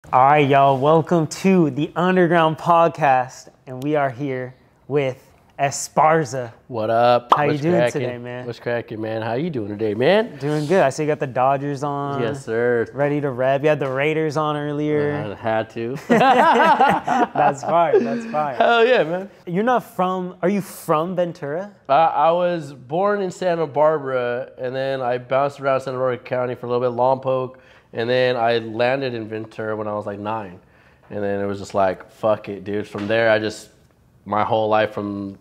All right, y'all, welcome to the Underground Podcast, and we are here with Esparza. What up? How you doing today, man? What's cracking, man? How you doing today, man? Doing good. I see you got the Dodgers on. Yes, sir. Ready to rep. You had the Raiders on earlier. I had to. That's fire. That's fire. Hell yeah, man. You're not from, are you from Ventura? I was born in Santa Barbara, and then I bounced around Santa Barbara County for a little bit, Lompoc, and then I landed in Ventura when I was like 9. And then it was just like, fuck it, dude. From there, my whole life from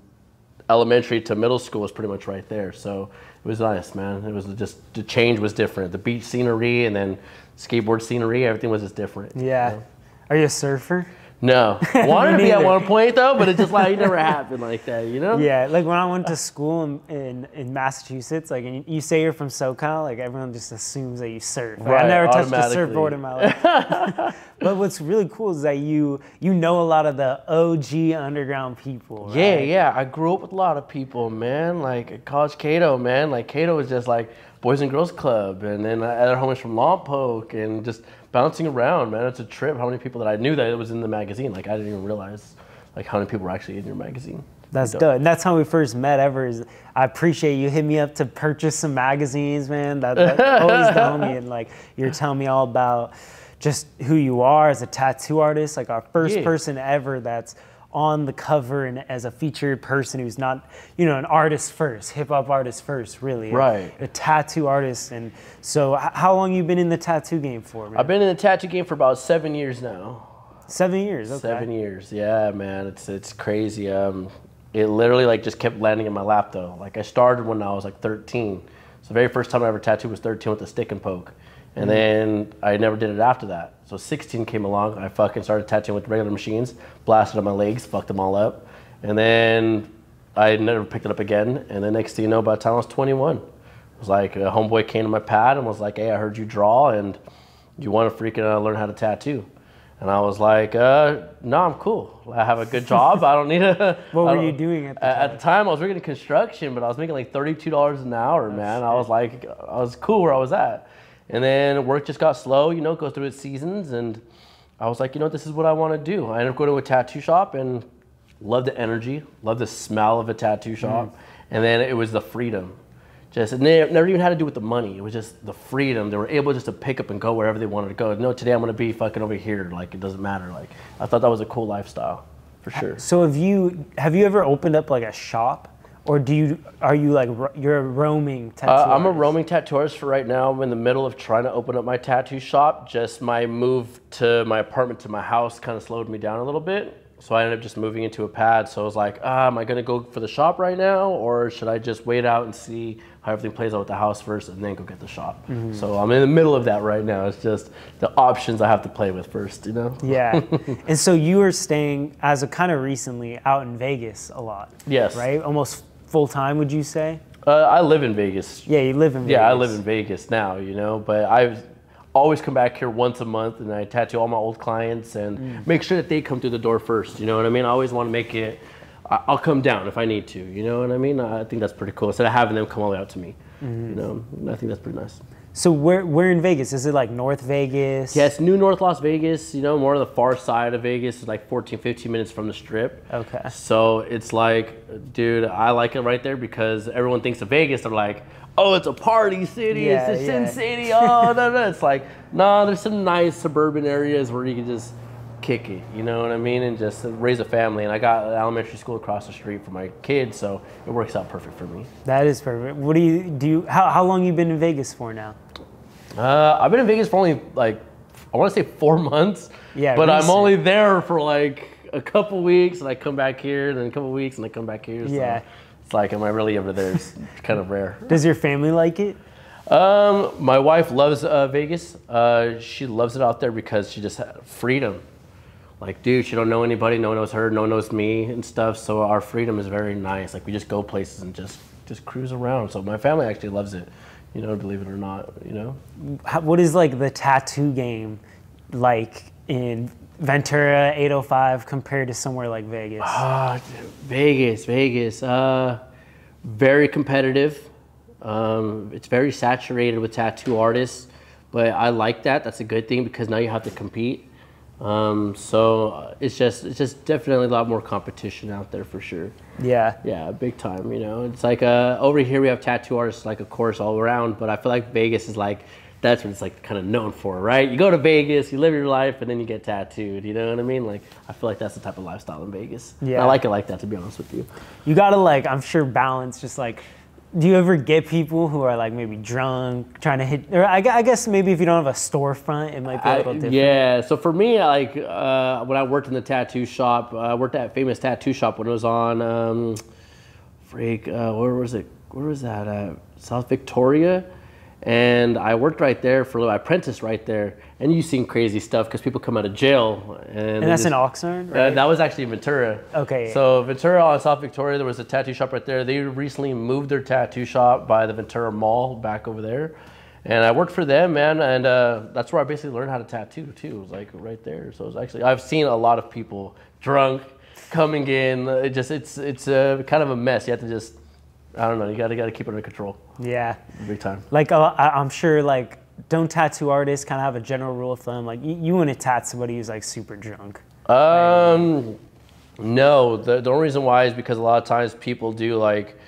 elementary to middle school was pretty much right there. So it was nice, man. It was just, the change was different. The beach scenery and then skateboard scenery, everything was just different. Yeah. You know? Are you a surfer? No. Wanted to be at one point though, but it just like, it never happened like that, you know? Yeah, like when I went to school in Massachusetts, like and you say you're from SoCal, like everyone just assumes that you surf. Like, Right, I never touched a surfboard in my life. But what's really cool is that you know a lot of the OG underground people, right? Yeah. I grew up with a lot of people, man. Like at College Kado, man. Like Kado was just like Boys and Girls Club, and then other homies from Lompoc, and just bouncing around, man. It's a trip how many people that I knew that it was in the magazine. Like I didn't even realize like how many people were actually in your magazine. That's dope. And that's how we first met ever. Is I appreciate you hit me up to purchase some magazines, man. That's always the homie, and like you're telling me all about just who you are as a tattoo artist. Like our first person ever that's on the cover and as a featured person who's not, an artist first, hip hop artist first, really. Right. A tattoo artist. And so how long you been in the tattoo game for, man? I've been in the tattoo game for about 7 years now. 7 years, okay. 7 years, yeah, man. It's crazy. It literally like just kept landing in my lap though. Like I started when I was like 13. So the very first time I ever tattooed was 13 with a stick and poke. And then I never did it after that. So 16 came along, I fucking started tattooing with regular machines, blasted on my legs, fucked them all up. And then I never picked it up again. And the next thing you know, by the time I was 21, it was like a homeboy came to my pad and was like, hey, I heard you draw and you want to freaking learn how to tattoo. And I was like, no, I'm cool. I have a good job. I don't need a... What were you doing at the time? At the time, I was working in construction, but I was making like $32 an hour, man. I was like, I was cool where I was at. And then work just got slow, go through its seasons. And I was like, this is what I want to do. I ended up going to a tattoo shop and loved the energy, loved the smell of a tattoo shop. And then it was the freedom. It never even had to do with the money. It was just the freedom. They were able just to pick up and go wherever they wanted to go. No, today I'm going to be fucking over here. Like, it doesn't matter. Like, I thought that was a cool lifestyle, for sure. So have you ever opened up like a shop? Or are you like, you're a roaming tattoo artist? I'm a roaming tattoo artist for right now. I'm in the middle of trying to open up my tattoo shop. Just my move to my apartment to my house kind of slowed me down a little bit. So I ended up just moving into a pad. So I was like, am I gonna go for the shop right now? Or should I just wait out and see how everything plays out with the house first and then go get the shop? So I'm in the middle of that right now. It's just the options I have to play with first, Yeah. And so you were staying, as of kind of recently, out in Vegas a lot. Yes. Right? Almost full time, would you say? I live in Vegas. Yeah, you live in Vegas. Yeah, I live in Vegas now, but I've always come back here once a month and I tattoo all my old clients and make sure that they come through the door first, you know what I mean? I always want to make it, I'll come down if I need to, you know what I mean? I think that's pretty cool. Instead of having them come all the way out to me, I think that's pretty nice. So where in Vegas? Is it like North Vegas? Yeah, it's New North Las Vegas, more on the far side of Vegas. It's like 14, 15 minutes from the Strip. Okay. So it's like, dude, I like it right there because everyone thinks of Vegas. They're like, oh, it's a party city, it's a sin city, oh, no. It's like, no, there's some nice suburban areas where you can just kick it, you know what I mean? And just raise a family. And I got an elementary school across the street for my kids, so it works out perfect for me. That is perfect. What do you how long you been in Vegas for now? I've been in Vegas for only like, I want to say 4 months. Yeah. But recent. I'm only there for like a couple weeks and I come back here, and then a couple weeks and I come back here. Yeah. So it's like, am I really ever there? It's kind of rare. Does your family like it? My wife loves Vegas. She loves it out there because she just had freedom. Like, dude, she don't know anybody, no one knows her, no one knows me and stuff. So our freedom is very nice. Like, we just go places and just cruise around. So my family actually loves it, believe it or not, What is like the tattoo game like in Ventura 805 compared to somewhere like Vegas? Vegas. Very competitive. It's very saturated with tattoo artists, but I like that. That's a good thing because now you have to compete. So it's just definitely a lot more competition out there for sure. Yeah, big time. You know, it's like over here we have tattoo artists, like of course all around, but I feel like Vegas is like, that's what it's like kind of known for, right? You go to Vegas, you live your life, and then you get tattooed. You know what I mean? Like, I feel like that's the type of lifestyle in Vegas. Yeah, I like it like that, to be honest with you. You gotta, like, I'm sure, balance. Just like, do you ever get people who are like maybe drunk, trying to hit? Or I guess maybe if you don't have a storefront, it might be a little different. Yeah. So for me, like when I worked in the tattoo shop, I worked at Famous Tattoo Shop when it was on, where was it? Where was that? South Victoria. And I worked right there for a little. I apprenticed right there, and you've seen crazy stuff because people come out of jail. And that's in Oxnard, right? That was actually in Ventura. Okay. So Ventura on South Victoria, there was a tattoo shop right there. They recently moved their tattoo shop by the Ventura Mall back over there, and I worked for them, man. And that's where I basically learned how to tattoo too. It was like right there. So it was actually, I've seen a lot of people drunk coming in. It's kind of a mess. You have to just, I don't know, you gotta keep it under control. Yeah. Big time. Like, I'm sure, like, don't tattoo artists kind of have a general rule of thumb? Like, you wouldn't tattoo somebody who's, like, super drunk. No. The only reason why is because a lot of times people do, like,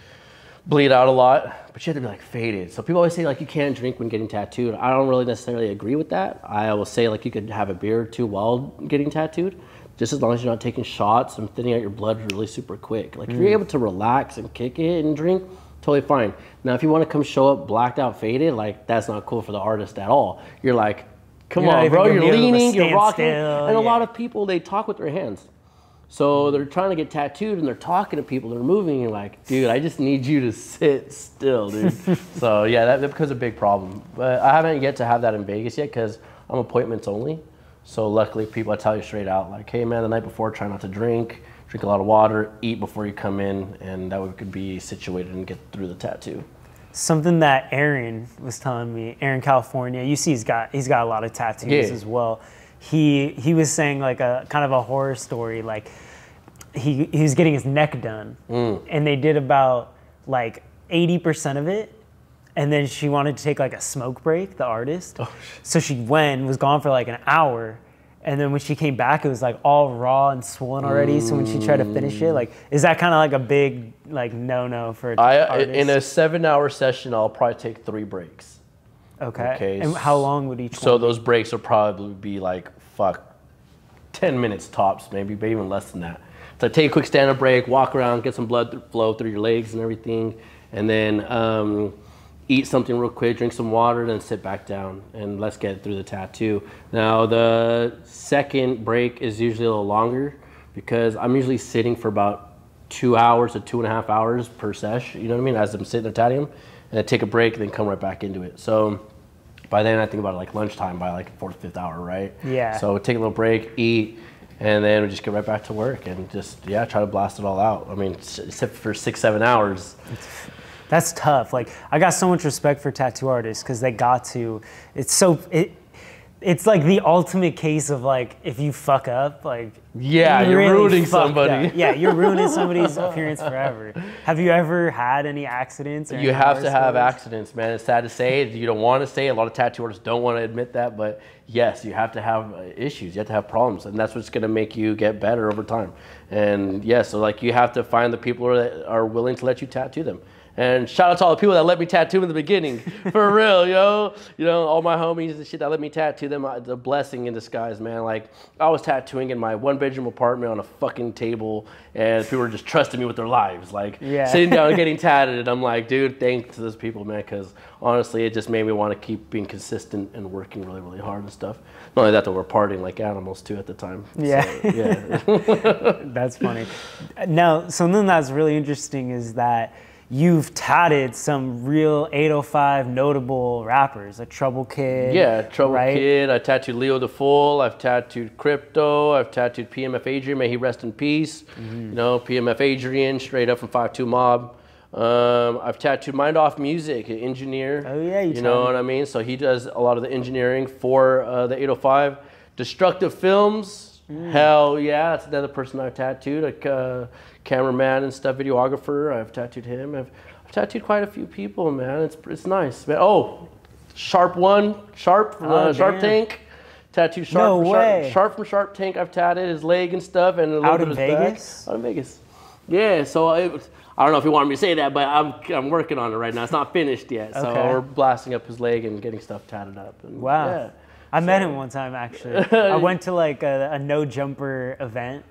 bleed out a lot, but you have to be, like, faded. So people always say, like, you can't drink when getting tattooed. I don't really necessarily agree with that. I will say, like, you could have a beer or two while getting tattooed, just as long as you're not taking shots and thinning out your blood really super quick. Like, if you're able to relax and kick it and drink, totally fine. Now, if you want to come show up blacked out, faded, like, that's not cool for the artist at all. You're like, come on, bro, you're leaning, you're rocking. And a lot of people, they talk with their hands. So they're trying to get tattooed and they're talking to people, they're moving, and you're like, dude, I just need you to sit still, dude. So yeah, that becomes a big problem. But I haven't yet to have that in Vegas yet because I'm appointments only. So luckily, people, I tell you straight out, like, hey man, the night before, try not to drink a lot of water, eat before you come in, and that way we could be situated and get through the tattoo. Something that Aaron was telling me, Aaron, California, you see he's got a lot of tattoos as well. He was saying, like, a kind of a horror story, like he was getting his neck done, and they did about like 80% of it. And then she wanted to take like a smoke break, the artist. Oh, so she was gone for like an hour. And then when she came back, it was like all raw and swollen already. So when she tried to finish it, like, is that kind of like a big, like, no-no for an artist? In a 7-hour session, I'll probably take 3 breaks. Okay. And how long would each one So those breaks will probably be like, 10 minutes tops, maybe even less than that. So take a quick stand-up break, walk around, get some blood flow through your legs and everything. And then eat something real quick, drink some water, then sit back down, and let's get through the tattoo. Now, the second break is usually a little longer because I'm usually sitting for about 2 hours to 2.5 hours per sesh, you know what I mean, as I'm sitting there tattooing, and then take a break, and then come right back into it. So by then, I think about it like lunchtime by like 4th, 5th hour, right? Yeah. So take a little break, eat, and then we just get right back to work and just, try to blast it all out. I mean, except for 6-7 hours. That's tough. Like, I got so much respect for tattoo artists because they got to. It's like the ultimate case of, like, if you fuck up, like, yeah, you're really ruining somebody. Up. Yeah, you're ruining somebody's appearance forever. Have you ever had any accidents? You have to have accidents, man. It's sad to say. You don't want to say it. A lot of tattoo artists don't want to admit that, but yes, you have to have issues. You have to have problems, and that's what's going to make you get better over time. And yeah, so like you have to find the people that are willing to let you tattoo them. And shout out to all the people that let me tattoo in the beginning. For real, yo. You know, all my homies and shit that let me tattoo them, the blessing in disguise, man. Like, I was tattooing in my 1-bedroom apartment on a fucking table, and people were just trusting me with their lives. Like, sitting down and getting tatted, and I'm like, dude, thanks to those people, man, because honestly, it just made me want to keep being consistent and working really, really hard and stuff. Not only that, we're partying like animals, too, at the time. Yeah. So, yeah. That's funny. Now, something that's really interesting is that you've tatted some real 805 notable rappers, like Trouble Kid. Yeah, Trouble Kid. I tattooed LeoohhDaFool. I've tattooed Crypto. I've tattooed PMF Adrian. May he rest in peace. You know, PMF Adrian, straight up from 5'2" Mob. I've tattooed Mind Off Music, an engineer. Oh yeah, you know what I mean? So he does a lot of the engineering for the 805. Destructive Films. Hell yeah, that's another person I've tattooed. Like, cameraman and stuff, videographer. I've tattooed him. I've tattooed quite a few people, man. It's nice, man. Oh, Sharp Tank. tattooed Sharp. No way. Sharp from Sharp Tank. I've tatted his leg and stuff, and a little bit of his Vegas? back. Out in Vegas. Yeah. So I don't know if you wanted me to say that, but I'm working on it right now. It's not finished yet. So we're blasting up his leg and getting stuff tatted up. And, wow. Yeah. I met him one time actually. I went to like a no jumper event,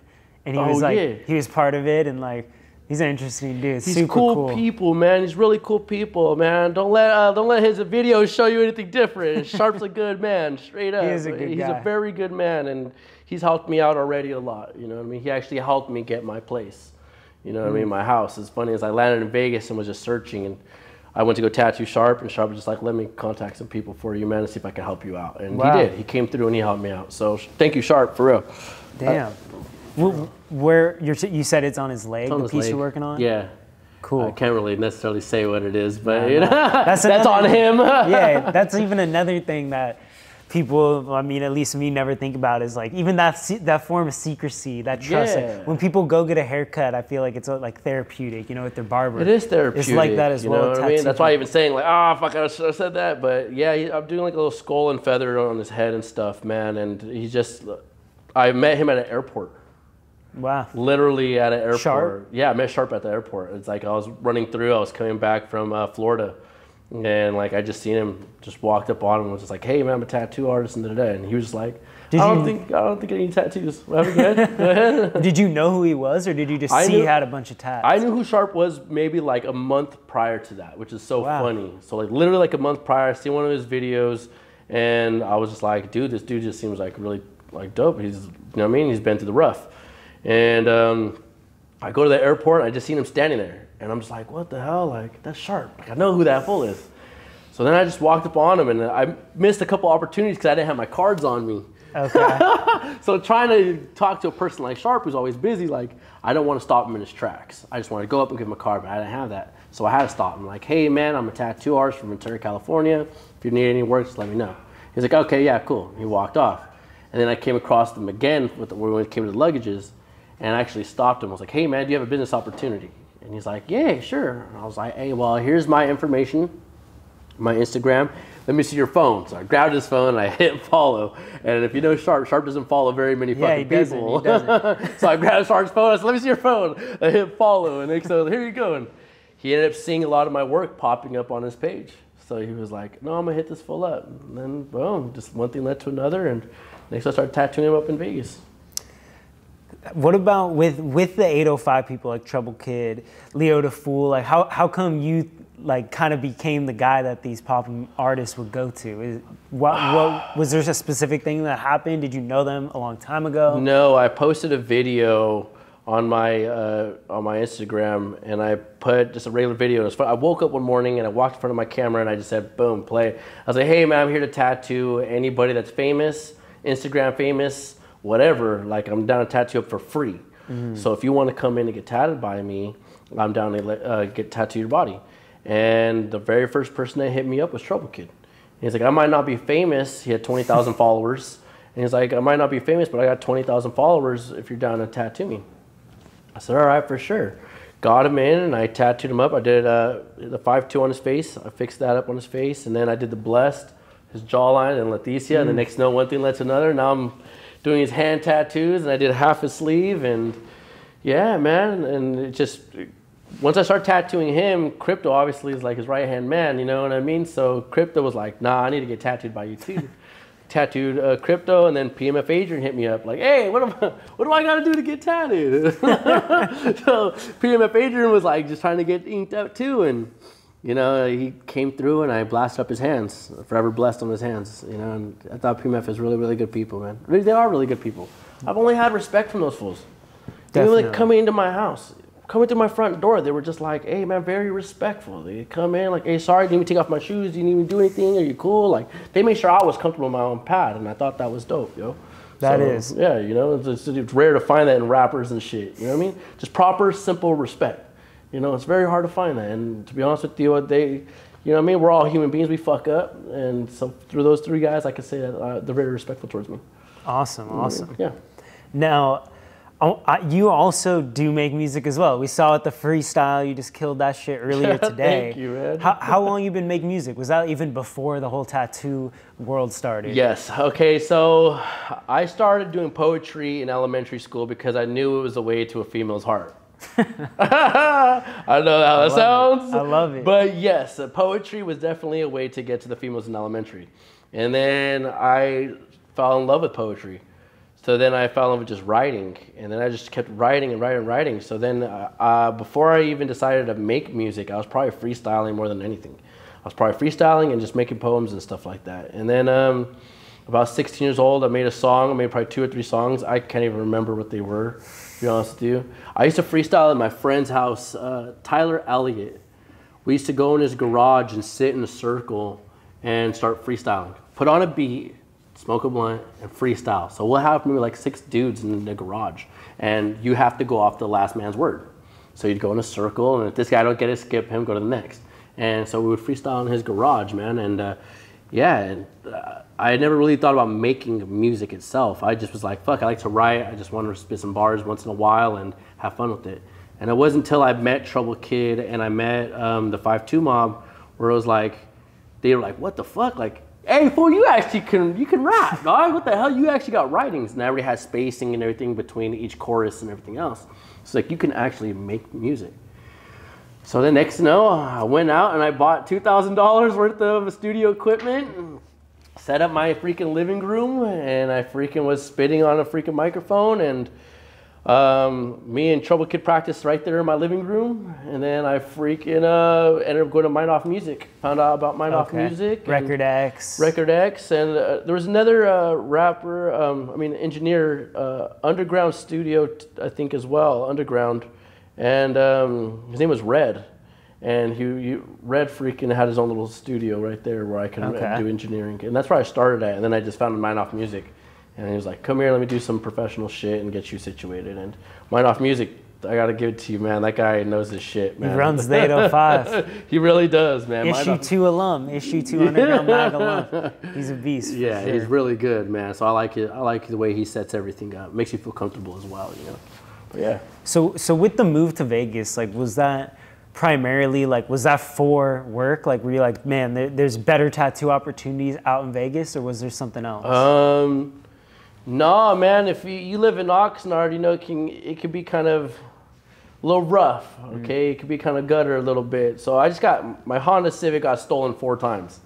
and he was like he was part of it, and like he's an interesting dude. He's super cool people, man. He's really cool people, man. Don't let his videos show you anything different. Sharp's a good man, straight up. He is a good guy. He's a very good man, and he's helped me out already a lot. You know what I mean? He actually helped me get my place. You know what I mean? My house. As funny as I landed in Vegas and was just searching, and I went to go tattoo Sharp, and Sharp was just like, let me contact some people for you, man, and see if I can help you out. And he did. He came through and he helped me out. So thank you, Sharp, for real. Damn. Where you said it's on his leg, the piece you're working on? Yeah. Cool. I can't really necessarily say what it is, but you know, that's on him. Yeah, that's even another thing that people, I mean, at least me, never think about is like even that form of secrecy, that trust. Like, when people go get a haircut, I feel like it's like therapeutic, you know, with their barber. It is therapeutic. It's like that as well. You know what I mean? That's why I even saying like, fuck, I should have said that. But yeah, I'm doing like a little skull and feather on his head and stuff, man. And he's just, I met him at an airport. Wow. Literally at an airport. Sharp? Yeah, I met Sharp at the airport. It's like I was running through, I was coming back from Florida. And like I just seen him, just walked up on him and was just like, hey man, I'm a tattoo artist and da-da-da. And he was just like, I don't think I need tattoos. Go ahead. Did you know who he was, or did you just see he had a bunch of tats? I knew who Sharp was maybe like a month prior to that, which is so funny. So like literally like a month prior, I seen one of his videos and I was just like, dude, this dude just seems like really like dope. He's, you know what I mean? He's been through the rough. And I go to the airport and I just seen him standing there. And I'm just like, what the hell? Like, that's Sharp. Like, I know who that fool is. So then I just walked up on him and I missed a couple opportunities because I didn't have my cards on me. Okay. So trying to talk to a person like Sharp who's always busy, like, I don't want to stop him in his tracks. I just want to go up and give him a card, but I didn't have that. So I had to stop him. Like, hey man, I'm a tattoo artist from Ventura, California. If you need any work, just let me know. He's like, okay, yeah, cool. He walked off. And then I came across them again when it came to the luggages, and I actually stopped him. I was like, hey man, do you have a business opportunity? And he's like, yeah, sure. And I was like, hey, well, here's my information, my Instagram. Let me see your phone. So I grabbed his phone and I hit follow. And if you know Sharp, Sharp doesn't follow very many fucking people. He doesn't. So I grabbed Sharp's phone. I said, let me see your phone. I hit follow. And so here you go. And he ended up seeing a lot of my work popping up on his page. So he was like, no, I'm going to hit this full up. And then, boom, just one thing led to another. And next I started tattooing him up in Vegas. What about with the 805 people like Trouble Kid, LeoohhDaFool? Like how come you like kind of became the guy that these pop artists would go to? What was there a specific thing that happened? Did you know them a long time ago? No, I posted a video on my Instagram and I put just a regular video. It was fun. I woke up one morning and I walked in front of my camera and I just said, boom, play. I was like, hey man, I'm here to tattoo anybody that's famous, Instagram famous, whatever, like I'm down to tattoo up for free. So if you want to come in and get tatted by me, I'm down to get tattoo your body. And the very first person that hit me up was Trouble Kid. And he's like, I might not be famous. He had 20,000 followers. And he's like, I might not be famous, but I got 20,000 followers if you're down to tattoo me. I said, all right, for sure. Got him in and I tattooed him up. I did the 5-2 on his face. I fixed that up on his face. And then I did the Blessed, his jawline, and Leticia. And the next one thing led to another. Now I'm doing his hand tattoos, and I did half his sleeve, and yeah, man, and it just, once I started tattooing him, Crypto obviously is like his right-hand man, you know what I mean? So Crypto was like, nah, I need to get tattooed by you too. Tattooed Crypto, and then PMF Adrian hit me up like, hey, what do I gotta do to get tattooed? So PMF Adrian was like just trying to get inked up too, and you know, he came through and I blasted up his hands, forever blessed on his hands, you know, and I thought PMF is really, really good people, man. They are really good people. I've only had respect from those fools. They were like coming into my house, coming to my front door, they were just like, hey man, very respectful. They come in like, hey, sorry, didn't even take off my shoes, didn't even do anything, are you cool? Like, they made sure I was comfortable in my own pad, and I thought that was dope, yo. That is. Yeah, you know, it's rare to find that in rappers and shit, you know what I mean? Just proper, simple respect. You know, it's very hard to find that. And to be honest with you, you know what I mean? We're all human beings. We fuck up. And so through those three guys, I can say that they're very respectful towards me. Awesome, awesome. Yeah. Now, Oh, you also do make music as well. We saw at the freestyle, you just killed that shit earlier today. Thank you, man. How long you been making music? Was that even before the whole tattoo world started? Yes. Okay, so I started doing poetry in elementary school because I knew it was a way to a female's heart. I don't know how that sounds. I love it. But yes, poetry was definitely a way to get to the females in elementary. And then I fell in love with poetry. So then I fell in love with just writing, and then I just kept writing and writing and writing. So then before I even decided to make music, I was probably freestyling more than anything. I was probably freestyling and just making poems and stuff like that. And then about 16 years old, I made a song. I made probably 2 or 3 songs. I can't even remember what they were, to be honest with you. I used to freestyle at my friend's house, Tyler Elliott. We used to go in his garage and sit in a circle and start freestyling. Put on a beat, smoke a blunt, and freestyle. So we'll have maybe like 6 dudes in the garage, and you have to go off the last man's word. So you'd go in a circle, and if this guy don't get it, skip him, go to the next. And so we would freestyle in his garage, man. And I never really thought about making music itself. I just was like, fuck, I like to write. I just want to spit some bars once in a while and have fun with it. And it wasn't until I met Trouble Kid and I met the 5-2 Mob where it was like, they were like, what the fuck? Like, hey, fool, you can rap, dog. What the hell? You actually got writings. And I already had spacing and everything between each chorus and everything else. It's like, you can actually make music. So the next thing you know, I went out and I bought $2,000 worth of studio equipment, set up my freaking living room, and I freaking was spitting on a freaking microphone, and me and Trouble Kid practiced right there in my living room, and then I freaking ended up going to Mind Off Music. Found out about Mind Off Music. Record X. Record X, and there was another rapper, engineer, Underground Studio, I think as well, Underground, and his name was Red. And Red freaking had his own little studio right there where I could do engineering. And that's where I started at, and then I just found Mind Off Music. And he was like, come here, let me do some professional shit and get you situated. And Mind Off Music, I gotta give it to you, man. That guy knows his shit, man. He runs the 805. He really does, man. Issue 2 alum, Issue 2 Underground Mag alum. He's a beast. Yeah, sure. He's really good, man. So I like it. I like the way he sets everything up. Makes you feel comfortable as well, you know. But yeah. So with the move to Vegas, like, was that primarily, like, was that for work? Like, were you like, man, there's better tattoo opportunities out in Vegas, or was there something else? No, man. If you live in Oxnard, you know, it can be kind of a little rough. Okay, It could be kind of gutter a little bit. So I just got my Honda Civic got stolen 4 times.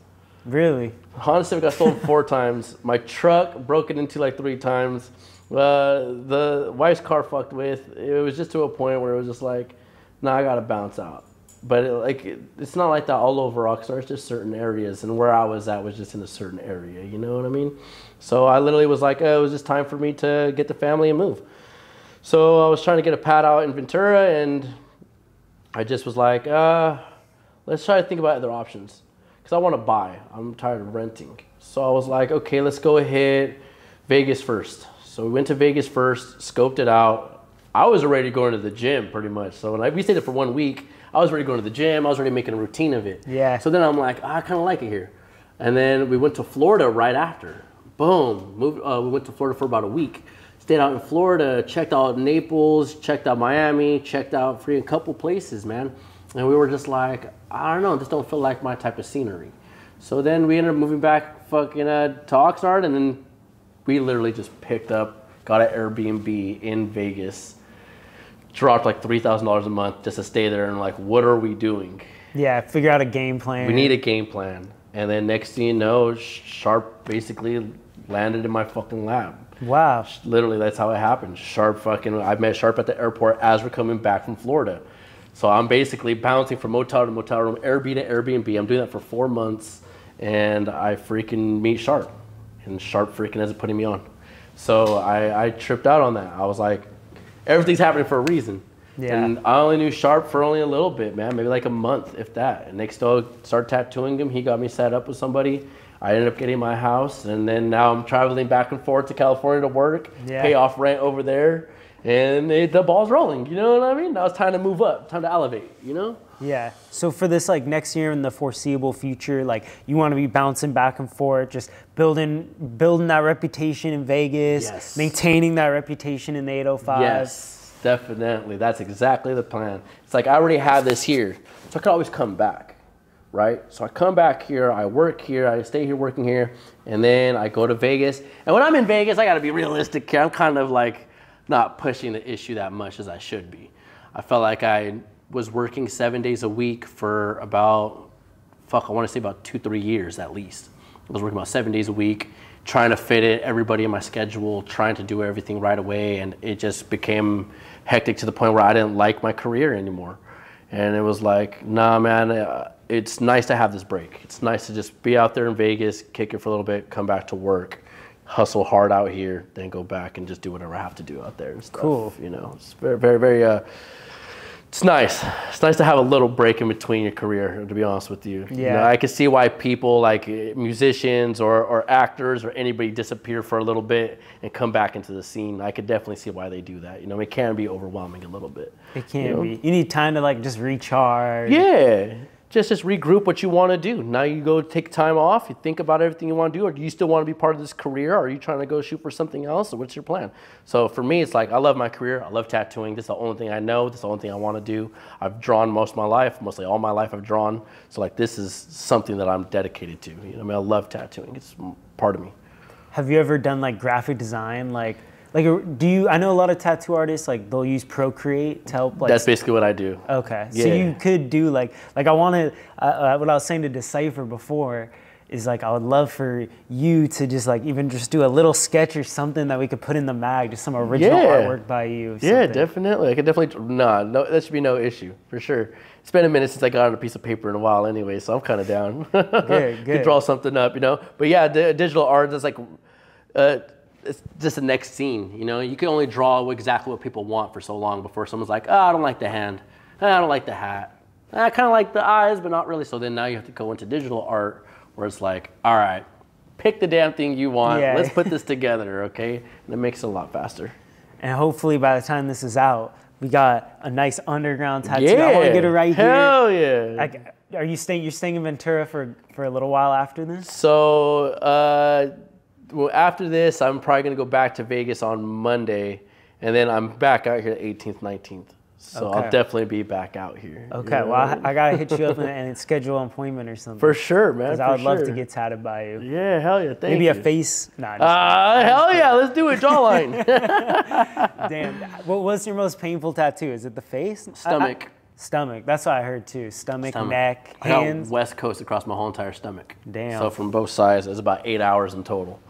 Really? Honda Civic got stolen 4 times. My truck broken into like 3 times. The wife's car fucked with. It was just to a point where it was just like, nah, I gotta bounce out. But it's not like that all over Oxnard. It's just certain areas, and where I was at was just in a certain area. You know what I mean? So I literally was like, it was just time for me to get the family and move. So I was trying to get a pad out in Ventura, and I just was like, let's try to think about other options, because I want to buy. I'm tired of renting. So I was like, okay, let's go hit Vegas first. So we went to Vegas first, scoped it out. I was already going to the gym pretty much. So when we stayed there for 1 week, I was already going to the gym. I was already making a routine of it. Yeah. So then I'm like, I kind of like it here. And then we went to Florida right after. Boom. We went to Florida for about a week. Stayed out in Florida, checked out Naples, checked out Miami, checked out a couple places, man. And we were just like, I don't know, this don't feel like my type of scenery. So then we ended up moving back to Oxnard, and then we literally just picked up, got an Airbnb in Vegas, dropped like $3,000 a month just to stay there, and like, what are we doing? Yeah, figure out a game plan. We need a game plan. And then next thing you know, Sharp basically landed in my fucking lab. Wow. Literally, that's how it happened. I met Sharp at the airport as we're coming back from Florida. So I'm basically bouncing from motel to motel room, Airbnb to Airbnb. I'm doing that for 4 months, and I freaking meet Sharp. And Sharp freaking ends up putting me on. So I tripped out on that. I was like, everything's happening for a reason. Yeah. And I only knew Sharp for only a little bit, man, maybe like a month, if that. And next I started tattooing him. He got me set up with somebody. I ended up getting my house, and then now I'm traveling back and forth to California to work, pay off rent over there, and the ball's rolling. You know what I mean? Now it's time to move up, time to elevate, you know? Yeah. So for this like next year in the foreseeable future, like you want to be bouncing back and forth, just building that reputation in Vegas, Yes. maintaining that reputation in the 805. Yes, definitely. That's exactly the plan. It's like I already have this here, so I can always come back, right? So I come back here, I work here, I stay here working here, and then I go to Vegas. And when I'm in Vegas, I got to be realistic here. I'm kind of like not pushing the issue that much as I should be. I felt like I was working 7 days a week for about, I want to say about 2-3 years at least. I was working about 7 days a week, trying to fit it, everybody in my schedule, trying to do everything right away. And it just became hectic to the point where I didn't like my career anymore. And it was like, nah, man, it's nice to have this break. It's nice to just be out there in Vegas, kick it for a little bit, come back to work, hustle hard out here, then go back and just do whatever I have to do out there and stuff. Cool. You know, it's very, very, very, it's nice. It's nice to have a little break in between your career, to be honest with you. Yeah. You know, I can see why people like musicians or actors or anybody disappear for a little bit and come back into the scene. I could definitely see why they do that. You know, it can be overwhelming a little bit. It can be. You need time to like just recharge. Yeah. Just regroup what you want to do. Now you go take time off, you think about everything you want to do, or do you still want to be part of this career, or are you trying to go shoot for something else, or what's your plan? So for me, it's like, I love my career, I love tattooing, this is the only thing I know, this is the only thing I want to do. I've drawn most of my life, mostly all my life I've drawn, so like this is something that I'm dedicated to. You know, I mean, I love tattooing, it's part of me. Have you ever done like graphic design, like do you, I know a lot of tattoo artists, like they'll use Procreate to help like. That's basically what I do. Okay, yeah. So you could do like I want to, what I was saying to Decipher before is like, I would love for you to just like, even just do a little sketch or something that we could put in the mag, just some original artwork by you. Yeah, definitely. I could definitely, no, that should be no issue, for sure. It's been a minute since I got on a piece of paper in a while anyway, so I'm kind of down. Good. Could draw something up, you know? But yeah, the digital art is like, it's just the next scene, you know? You can only draw exactly what people want for so long before someone's like, oh, I don't like the hand. Oh, I don't like the hat. I kind of like the eyes, but not really. So then now you have to go into digital art where it's like, all right, pick the damn thing you want. Yeah. Let's put this together, okay? And it makes it a lot faster. And hopefully by the time this is out, we got a nice underground tattoo. Yeah. I want to get it right here. Hell yeah. Like, you're staying in Ventura for a little while after this? So, well, after this, I'm probably going to go back to Vegas on Monday, and then I'm back out here the 18th, 19th. So I'll definitely be back out here. Okay, you know? Well, I got to hit you up and schedule an appointment or something. For sure, man. Because I would love to get tatted by you. Yeah, hell yeah, thank you. Maybe a face. Nah, hell yeah, let's do it, jawline. Damn, what's your most painful tattoo? Is it the face? Stomach. Stomach, that's what I heard too. Stomach, neck, hands. I got West Coast across my whole entire stomach. Damn. So from both sides, it's about 8 hours in total.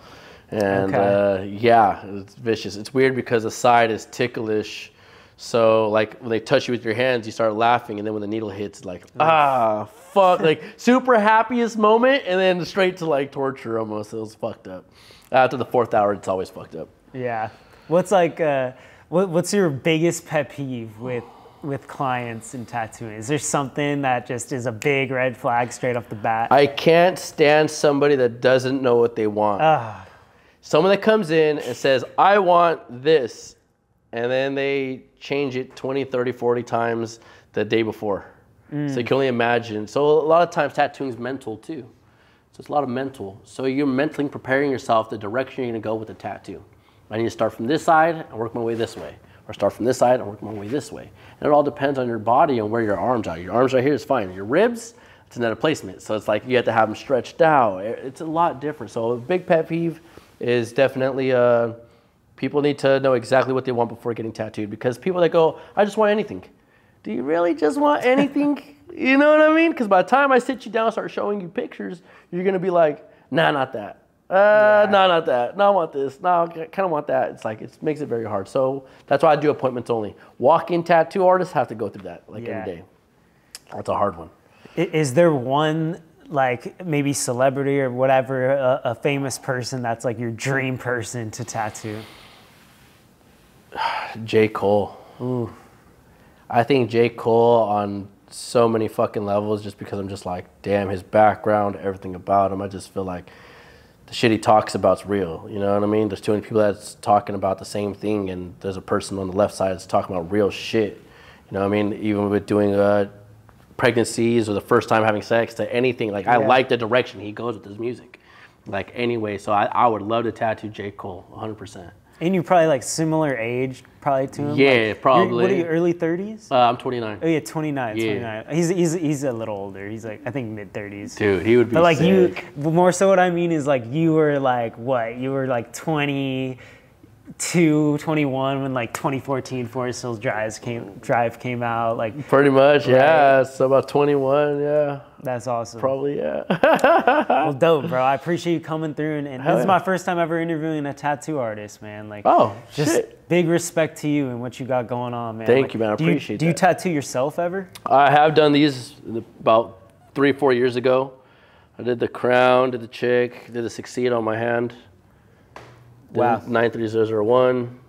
And yeah, it's vicious. It's weird because the side is ticklish. So like when they touch you with your hands, you start laughing, and then when the needle hits, like, ah, fuck, like super happiest moment, and then straight to like torture almost. It was fucked up. After the 4th hour, it's always fucked up. Yeah. What's like, what's your biggest pet peeve with clients in tattooing? Is there something that just is a big red flag straight off the bat? I can't stand somebody that doesn't know what they want. Someone that comes in and says, I want this, and then they change it 20, 30, 40 times the day before. So you can only imagine. So a lot of times tattooing is mental too. So it's a lot of mental. So you're mentally preparing yourself the direction you're gonna go with the tattoo. I need to start from this side and work my way this way. Or start from this side and work my way this way. And it all depends on your body and where your arms are. Your arms right here is fine. Your ribs, it's another placement. So it's like you have to have them stretched out. It's a lot different. So a big pet peeve is definitely people need to know exactly what they want before getting tattooed, because people that go, I just want anything. Do you really just want anything? You know what I mean? Because by the time I sit you down and start showing you pictures, you're going to be like, nah, not that. No, not that. No, I want this. No, I kind of want that. It's like, it makes it very hard. So that's why I do appointments only. Walk-in tattoo artists have to go through that like every day. That's a hard one. Is there one, like maybe celebrity or whatever, a famous person that's like your dream person to tattoo? J. Cole. Ooh. I think J. Cole on so many fucking levels, just because I'm just like, damn, his background, everything about him. I just feel like the shit he talks about's real. You know what I mean? There's too many people that's talking about the same thing, and there's a person on the left side that's talking about real shit. You know what I mean? Even with doing pregnancies or the first time having sex to anything. Like I like the direction he goes with his music. Like anyway, so I would love to tattoo J. Cole 100%. And you're probably like similar age, probably to him. Yeah, like, probably. What are you, early 30s? I'm 29. Oh yeah, 29. Yeah. 29. He's a little older. He's like I think mid 30s. Dude, he would be. But like sick. you, more so what I mean is like you were like what? You were like 22, 21 when like 2014 Forest Hills Drive came out. Like pretty much, right? yeah. So about 21, yeah. That's awesome. Probably, yeah. Well, dope, bro. I appreciate you coming through, and this is my first time ever interviewing a tattoo artist, man. Like, just big respect to you and what you got going on, man. Thank you, man. I appreciate that. Do you tattoo yourself ever? I have done these about 3 or 4 years ago. I did the crown, did the chick, did the succeed on my hand. Wow. 93001,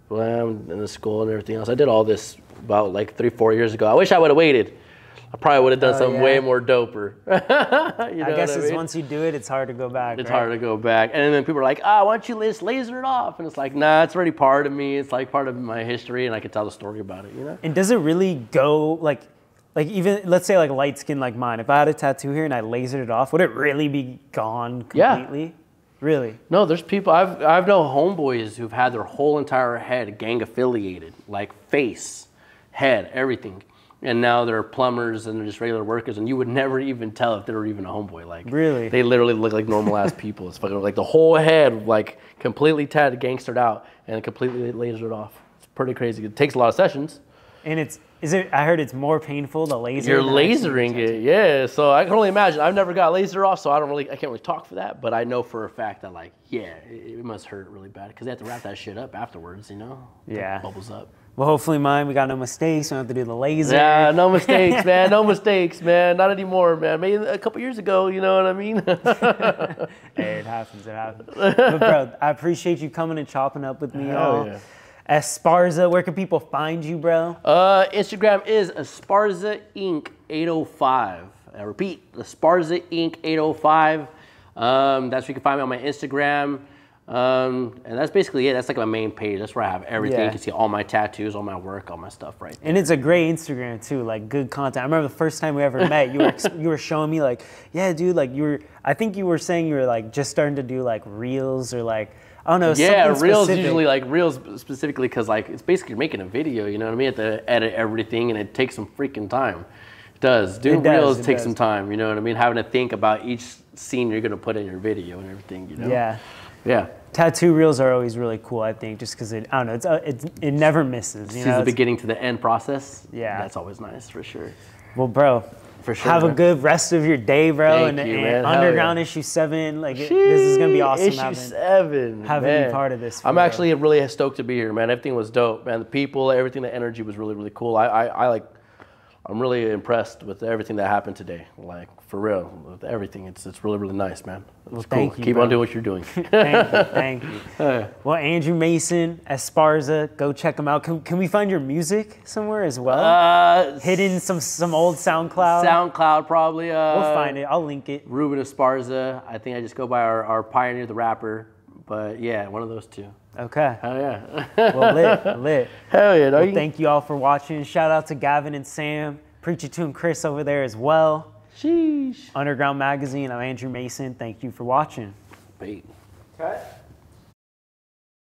blam, and the skull and everything else. I did all this about like 3 or 4 years ago. I wish I would have waited. I probably would have done something way more doper. I guess it's once you do it, it's hard to go back. It's hard to go back. And then people are like, why don't you just laser it off? And it's like, nah, it's already part of me. It's like part of my history, and I can tell the story about it, you know? And does it really go, like even, let's say like light skin like mine, if I had a tattoo here and I lasered it off, would it really be gone completely? Yeah. Really? No, there's people, I've known homeboys who've had their whole entire head gang affiliated, like face, head, everything. And now they're plumbers and they're just regular workers, and you would never even tell if they were even a homeboy. Like, really? They literally look like normal ass people. It's fucking like the whole head, like completely tatted, gangstered out, and completely lasered off. It's pretty crazy. It takes a lot of sessions. And I heard it's more painful to laser. You're lasering it, yeah. So I can only imagine. I've never got laser off, so I can't really talk for that. But I know for a fact that like, yeah, it must hurt really bad because they have to wrap that shit up afterwards, you know? Yeah. It bubbles up. Well, hopefully mine, we got no mistakes. We don't have to do the laser. Yeah, no mistakes, man. No mistakes, man. Not anymore, man. Maybe a couple years ago, you know what I mean? Hey, it happens. It happens. But, bro, I appreciate you coming and chopping up with me. Yeah. Esparza, where can people find you, bro? Instagram is Esparza Inc. 805. I repeat, Esparza Inc. 805. That's where you can find me on my Instagram. And that's basically it. That's like my main page. That's where I have everything. You can see all my tattoos, all my work, all my stuff right there. And it's a great Instagram too, like good content. I remember the first time we ever met, you were showing me like, yeah, dude, like I think you were saying you were like just starting to do like reels or like, I don't know. Yeah, reels usually like reels specifically because like it's basically making a video. You know what I mean? You have to edit everything, and it takes some freaking time. It does. Doing reels takes some time. You know what I mean? Having to think about each scene you're gonna put in your video and everything. You know? Yeah. Yeah. Tattoo reels are always really cool, I think, just because it never misses. You know, the beginning to the end process. Yeah. That's always nice for sure. Well, bro. For sure, have a good rest of your day, bro. Thank you, man. Underground Issue 7, like this is gonna be awesome. Issue 7, having you part of this. I'm actually really stoked to be here, man. Everything was dope, man. The people, everything, the energy was really, really cool. I'm really impressed with everything that happened today. Like for real, with everything, it's really, really nice, man. It's cool. Thank you, Keep bro. on doing what you're doing. Thank you. Well, Andrew Mason, Esparza, go check him out. Can we find your music somewhere as well? Hidden some old SoundCloud. SoundCloud probably. We'll find it. I'll link it. Ruben Esparza. I think I just go by our Pioneer the Rapper. But yeah, one of those two. Okay. Hell yeah. Well, lit. Hell yeah. Well, thank you all for watching. Shout out to Gavin and Sam. Preacher to Chris over there as well. Sheesh. Underground Magazine. I'm Andrew Mason. Thank you for watching. Bait. Cut.